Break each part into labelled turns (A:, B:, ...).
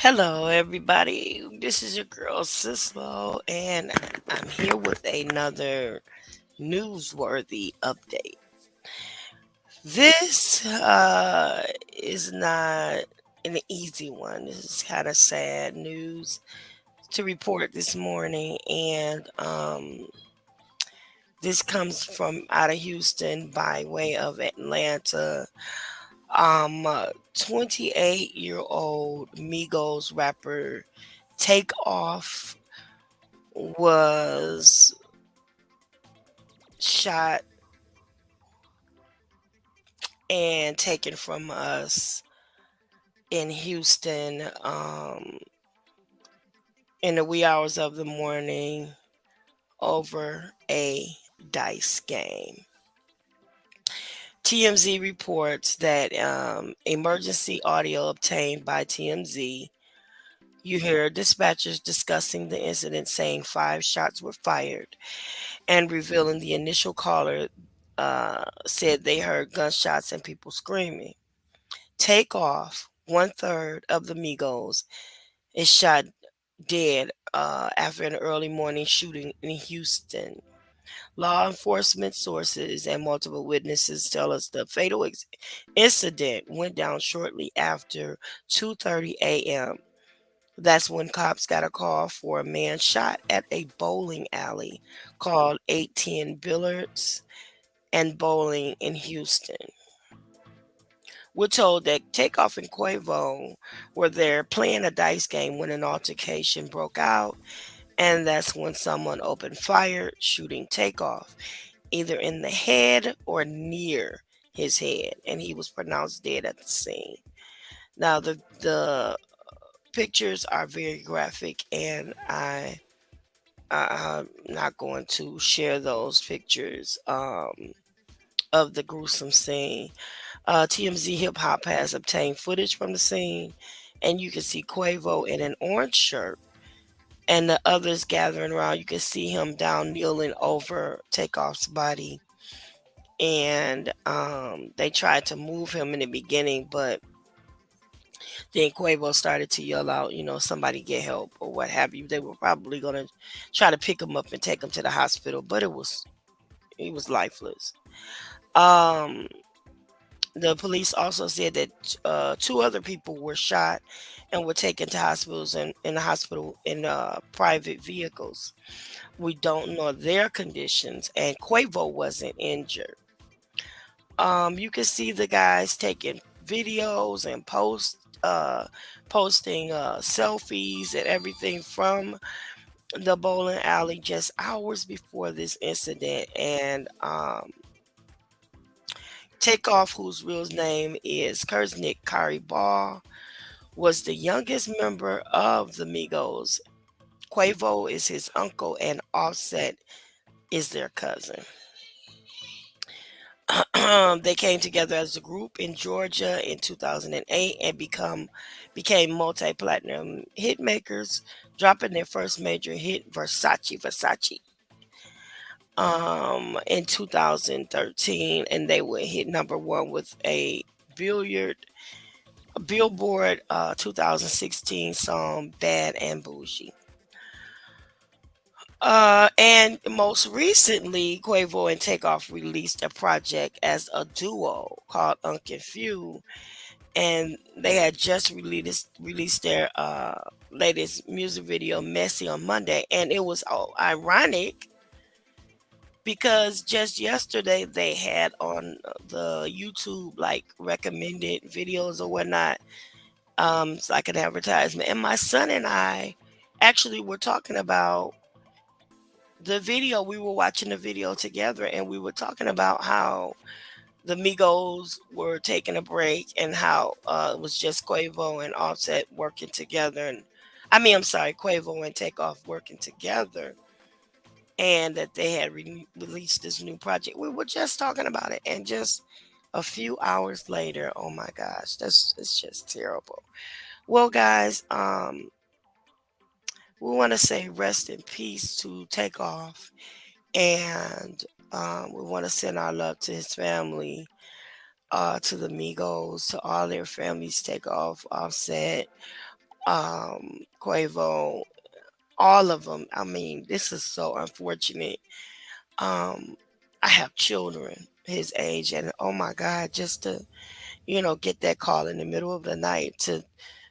A: Hello, everybody. This is your girl Sis-Lo, and I'm here with another newsworthy update. This is not an easy one. This is kind of sad news to report this morning, and this comes from out of Houston by way of Atlanta. 28-year-old Migos rapper Take Off was shot and taken from us in Houston in the wee hours of the morning over a dice game. TMZ reports that emergency audio obtained by TMZ. You hear dispatchers discussing the incident, saying 5 shots were fired, and revealing the initial caller said they heard gunshots and people screaming. Take Off, one third of the Migos, is shot dead after an early morning shooting in Houston. Law enforcement sources and multiple witnesses tell us the fatal incident went down shortly after 2:30 a.m. That's when cops got a call for a man shot at a bowling alley called 810 Billards and Bowling in Houston. We're told that Takeoff and Quavo were there playing a dice game when an altercation broke out, and that's when someone opened fire, shooting Takeoff either in the head or near his head, and he was pronounced dead at the scene. Now, the pictures are very graphic, and I'm not going to share those pictures of the gruesome scene. TMZ Hip Hop has obtained footage from the scene, and you can see Quavo in an orange shirt and the others gathering around. You can see him down kneeling over Takeoff's body. And they tried to move him in the beginning, but then Quavo started to yell out, somebody get help or what have you. They were probably going to try to pick him up and take him to the hospital, but he was lifeless. Um, The police also said that two other people were shot and were taken to hospitals and in the hospital in private vehicles. We don't know their conditions, and Quavo wasn't injured. You can see the guys taking videos and posting selfies and everything from the bowling alley just hours before this incident. And Takeoff, whose real name is Kurznick Kari Ball, was the youngest member of the Migos. Quavo is his uncle, and Offset is their cousin. They came together as a group in Georgia in 2008 and became multi-platinum hit makers, dropping their first major hit, Versace, in 2013, and they would hit number one with a billiard Billboard 2016 song "Bad and Bougie." And most recently, Quavo and Takeoff released a project as a duo called Unconfused, and they had just released their latest music video, "Messy," on Monday, and it was ironic because just yesterday they had on the YouTube like recommended videos or whatnot. It's like an advertisement, and my son and I actually were talking about the video. We were watching the video together, and we were talking about how the Migos were taking a break and how it was just Quavo and Offset working together. And I'm sorry, Quavo and Takeoff working together, and that they had released this new project. We were just talking about it, and just a few hours later, oh my gosh, it's just terrible. Well, guys, we want to say rest in peace to Takeoff, and we want to send our love to his family, to the Migos, to all their families. Take Off, Offset, Quavo, all of them. I mean, this is so unfortunate. Um, I have children his age, and oh my God, just to get that call in the middle of the night to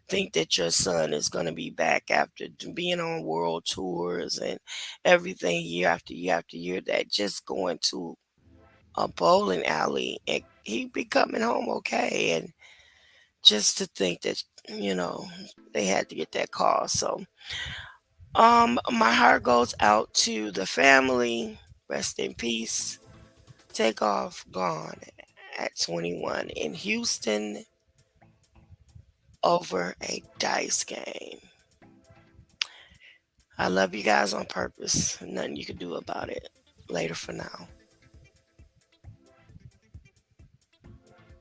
A: think that your son is going to be back after being on world tours and everything year after year after year, that just going to a bowling alley and he be coming home okay, and just to think that you know they had to get that call. So my heart goes out to the family. Rest in peace. Take off gone at 21 in Houston over a dice game. I love you guys on purpose. Nothing you can do about it. Later for now.